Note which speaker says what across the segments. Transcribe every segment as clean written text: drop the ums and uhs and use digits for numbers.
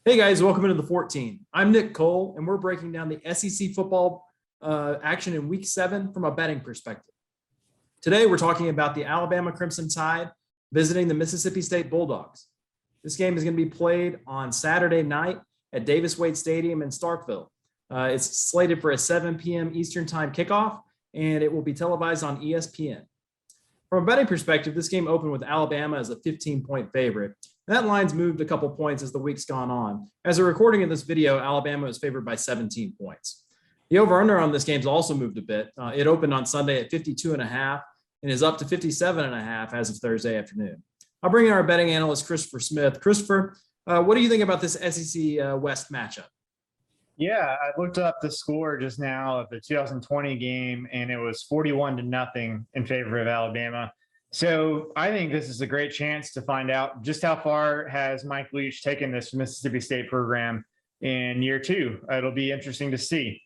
Speaker 1: Hey guys, welcome into the 14. I'm Nick Cole, and we're breaking down the SEC football action in Week 7 from a betting perspective. Today, we're talking about the Alabama Crimson Tide visiting the Mississippi State Bulldogs. This game is going to be played on Saturday night at Davis Wade Stadium in Starkville. It's slated for a 7 p.m. Eastern Time kickoff, and it will be televised on ESPN. From a betting perspective, this game opened with Alabama as a 15-point favorite. That line's moved a couple points as the week's gone on. As a recording of this video, Alabama is favored by 17 points. The over-under on this game's also moved a bit. It opened on Sunday at 52.5 and is up to 57.5 as of Thursday afternoon. I'll bring in our betting analyst, Christopher Smith. Christopher, what do you think about this SEC West matchup?
Speaker 2: Yeah, I looked up the score just now of the 2020 game, and it was 41-0 in favor of Alabama. So I think this is a great chance to find out just how far has Mike Leach taken this Mississippi State program in year 2. It'll be interesting to see.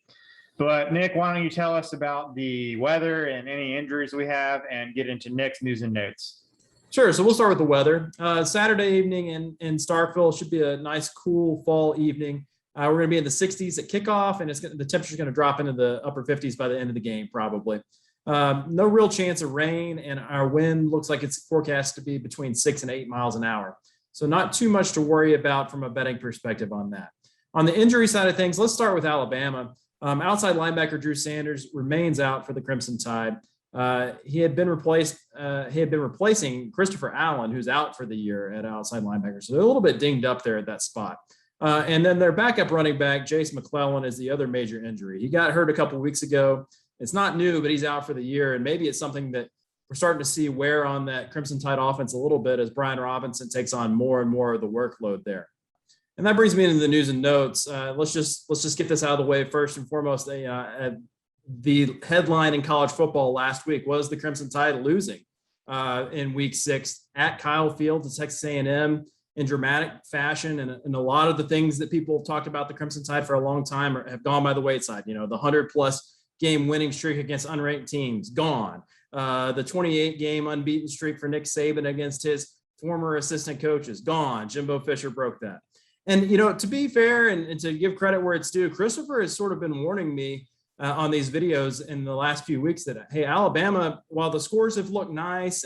Speaker 2: But Nick, why don't you tell us about the weather and any injuries we have and get into Nick's news and notes?
Speaker 1: Sure. So we'll start with the weather. Saturday evening in Starkville should be a nice, cool fall evening. We're going to be in the 60s at kickoff, and the temperature's going to drop into the upper 50s by the end of the game, probably. No real chance of rain, and our wind looks like it's forecast to be between 6 and 8 miles an hour. So not too much to worry about from a betting perspective on that. On the injury side of things, let's start with Alabama. Outside linebacker Drew Sanders remains out for the Crimson Tide. He had been replacing Christopher Allen, who's out for the year at outside linebacker. So they're a little bit dinged up there at that spot. And then their backup running back, Jace McClellan, is the other major injury. He got hurt a couple of weeks ago. It's not new, but he's out for the year. And maybe it's something that we're starting to see wear on that Crimson Tide offense a little bit as Brian Robinson takes on more and more of the workload there. And that brings me into the news and notes. Let's just get this out of the way. First and foremost, the headline in college football last week was the Crimson Tide losing in Week 6 at Kyle Field to Texas A&M in dramatic fashion. And a lot of the things that people have talked about the Crimson Tide for a long time have gone by the wayside. You know, the 100-plus game winning streak against unranked teams, gone. The 28-game unbeaten streak for Nick Saban against his former assistant coaches, gone. Jimbo Fisher broke that. And, you know, to be fair and to give credit where it's due, Christopher has sort of been warning me on these videos in the last few weeks that, hey, Alabama, while the scores have looked nice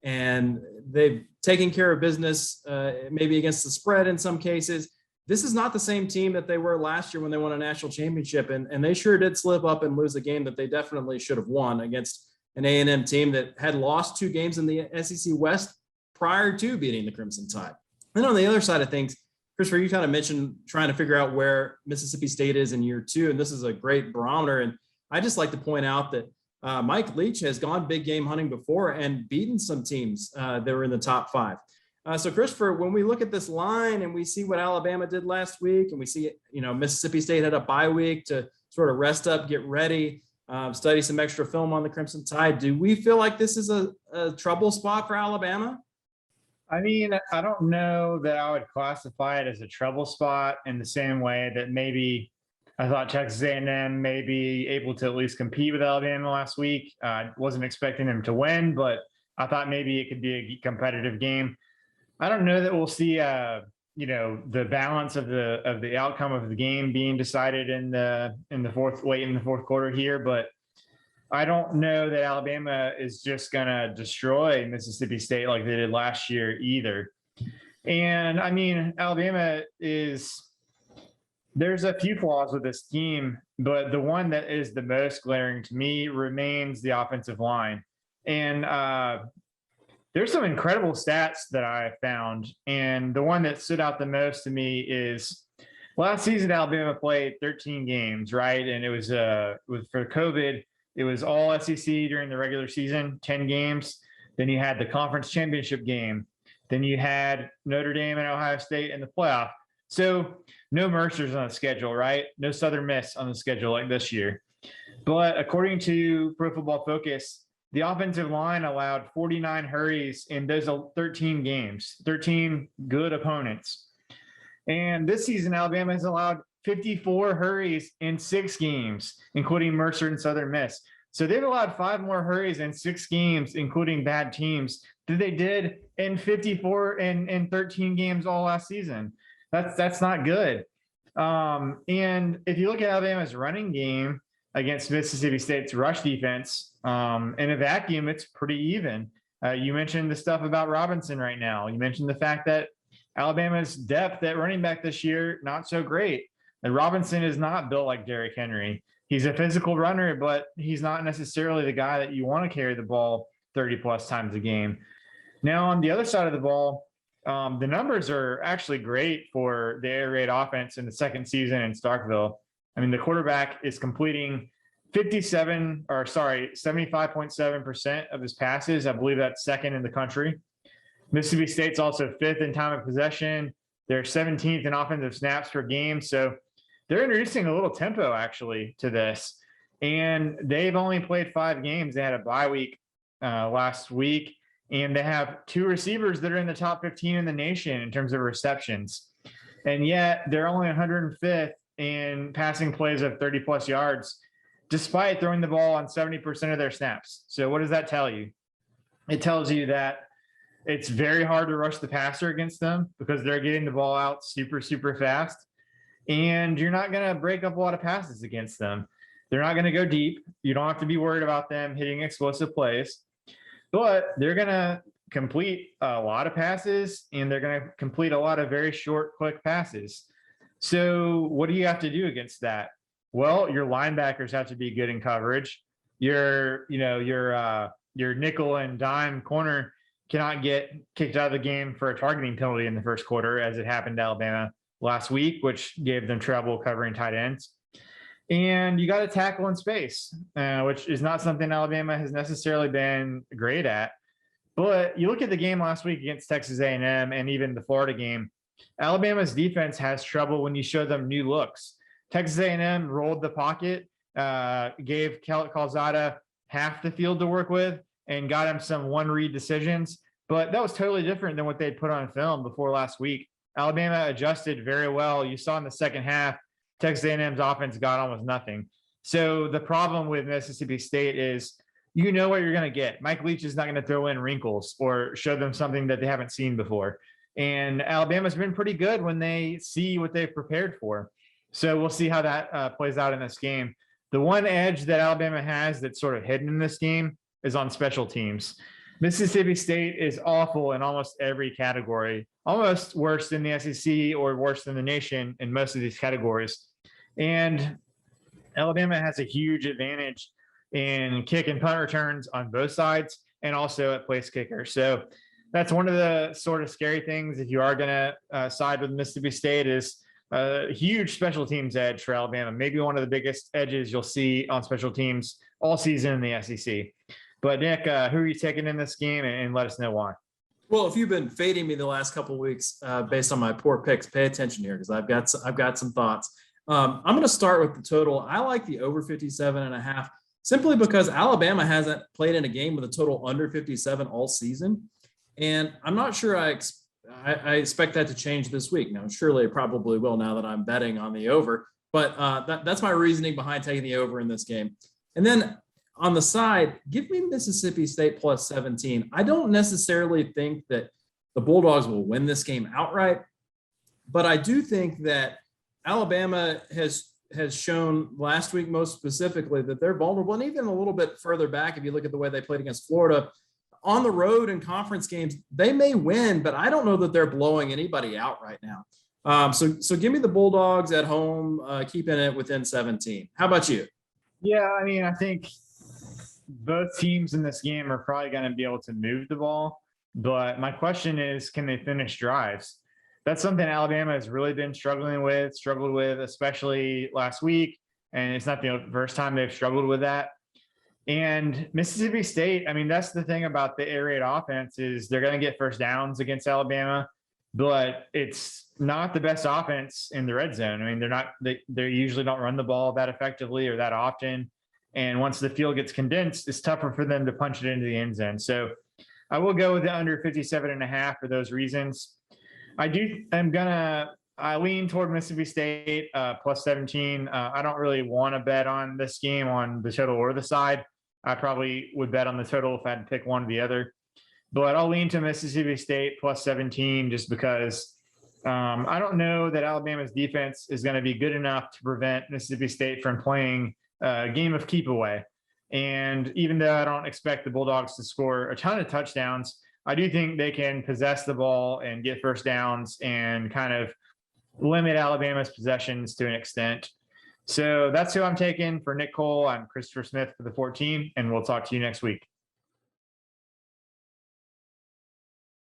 Speaker 1: and they've taken care of business, maybe against the spread in some cases, this is not the same team that they were last year when they won a national championship. And they sure did slip up and lose a game that they definitely should have won against an A&M team that had lost 2 games in the SEC West prior to beating the Crimson Tide. And on the other side of things, Christopher, you kind of mentioned trying to figure out where Mississippi State is in year 2, and this is a great barometer. And I just like to point out that Mike Leach has gone big game hunting before and beaten some teams that were in the top 5. So, Christopher, when we look at this line and we see what Alabama did last week, and we see, you know, Mississippi State had a bye week to sort of rest up, get ready, study some extra film on the Crimson Tide, do we feel like this is a trouble spot for Alabama?
Speaker 2: I mean, I don't know that I would classify it as a trouble spot in the same way that maybe I thought Texas A&M may be able to at least compete with Alabama last week. I wasn't expecting them to win, but I thought maybe it could be a competitive game. I don't know that we'll see, the balance of the outcome of the game being decided late in the fourth quarter here, but I don't know that Alabama is just going to destroy Mississippi State like they did last year either. And I mean, there's a few flaws with this team, but the one that is the most glaring to me remains the offensive line. And there's some incredible stats that I found. And the one that stood out the most to me is last season, Alabama played 13 games, right? And it was for COVID. It was all SEC during the regular season, 10 games. Then you had the conference championship game. Then you had Notre Dame and Ohio State in the playoff. So no Mercers on the schedule, right? No Southern Miss on the schedule like this year. But according to Pro Football Focus, the offensive line allowed 49 hurries in those 13 games, 13 good opponents. And this season, Alabama has allowed 54 hurries in 6 games, including Mercer and Southern Miss. So they've allowed 5 more hurries in 6 games, including bad teams, than they did in 54 and 13 games all last season. That's not good. And if you look at Alabama's running game against Mississippi State's rush defense, in a vacuum, it's pretty even. You mentioned the stuff about Robinson right now. You mentioned the fact that Alabama's depth at running back this year, not so great. And Robinson is not built like Derrick Henry. He's a physical runner, but he's not necessarily the guy that you want to carry the ball 30 plus times a game. Now, on the other side of the ball, the numbers are actually great for the air raid offense in the second season in Starkville. I mean, the quarterback is completing 75.7% of his passes. I believe that's second in the country. Mississippi State's also fifth in time of possession. They're 17th in offensive snaps per game. So they're introducing a little tempo actually to this. And they've only played 5 games. They had a bye week last week. And they have 2 receivers that are in the top 15 in the nation in terms of receptions. And yet they're only 105th in passing plays of 30 plus yards, despite throwing the ball on 70% of their snaps. So what does that tell you? It tells you that it's very hard to rush the passer against them because they're getting the ball out super, super fast. And you're not going to break up a lot of passes against them. They're not going to go deep. You don't have to be worried about them hitting explosive plays. But they're going to complete a lot of passes, and they're going to complete a lot of very short, quick passes. So what do you have to do against that? Well, your linebackers have to be good in coverage. Your nickel and dime corner cannot get kicked out of the game for a targeting penalty in the first quarter, as it happened to Alabama last week, which gave them trouble covering tight ends. And you got to tackle in space, which is not something Alabama has necessarily been great at. But you look at the game last week against Texas A&M and even the Florida game, Alabama's defense has trouble when you show them new looks. Texas A&M rolled the pocket, gave Calzada half the field to work with, and got him some one-read decisions. But that was totally different than what they'd put on film before last week. Alabama adjusted very well. You saw in the second half, Texas A&M's offense got almost nothing. So the problem with Mississippi State is you know what you're going to get. Mike Leach is not going to throw in wrinkles or show them something that they haven't seen before. And Alabama's been pretty good when they see what they've prepared for. So we'll see how that plays out in this game. The one edge that Alabama has that's sort of hidden in this game is on special teams. Mississippi State is awful in almost every category, almost worse than the SEC or worse than the nation in most of these categories. And Alabama has a huge advantage in kick and punt returns on both sides and also at place kicker. So that's one of the sort of scary things if you are going to side with Mississippi State is a huge special teams edge for Alabama, maybe one of the biggest edges you'll see on special teams all season in the SEC. But Nick, who are you taking in this game and let us know why?
Speaker 1: Well, if you've been fading me the last couple of weeks based on my poor picks, pay attention here because I've got some thoughts. I'm going to start with the total. I like the over 57.5 simply because Alabama hasn't played in a game with a total under 57 all season. And I'm not sure I expect that to change this week. Now, surely it probably will now that I'm betting on the over, but that's my reasoning behind taking the over in this game. And then on the side, give me Mississippi State plus 17. I don't necessarily think that the Bulldogs will win this game outright, but I do think that Alabama has shown last week most specifically that they're vulnerable, and even a little bit further back, if you look at the way they played against Florida, on the road in conference games, they may win, but I don't know that they're blowing anybody out right now. So give me the Bulldogs at home, keeping it within 17. How about you?
Speaker 2: Yeah, I mean, I think both teams in this game are probably going to be able to move the ball, but my question is, can they finish drives? That's something Alabama has really been struggled with, especially last week. And it's not the first time they've struggled with that. And Mississippi State, I mean, that's the thing about the air raid offense is they're going to get first downs against Alabama, but it's not the best offense in the red zone. I mean, they usually don't run the ball that effectively or that often. And once the field gets condensed, it's tougher for them to punch it into the end zone. So I will go with the under 57.5 for those reasons. I lean toward Mississippi State plus 17. I don't really want to bet on this game on the total or the side. I probably would bet on the total if I had to pick one or the other. But I'll lean to Mississippi State plus 17 just because I don't know that Alabama's defense is going to be good enough to prevent Mississippi State from playing a game of keep away. And even though I don't expect the Bulldogs to score a ton of touchdowns, I do think they can possess the ball and get first downs and kind of limit Alabama's possessions to an extent. So that's who I'm taking for Nick Cole. I'm Christopher Smith for the 14, and we'll talk to you next week.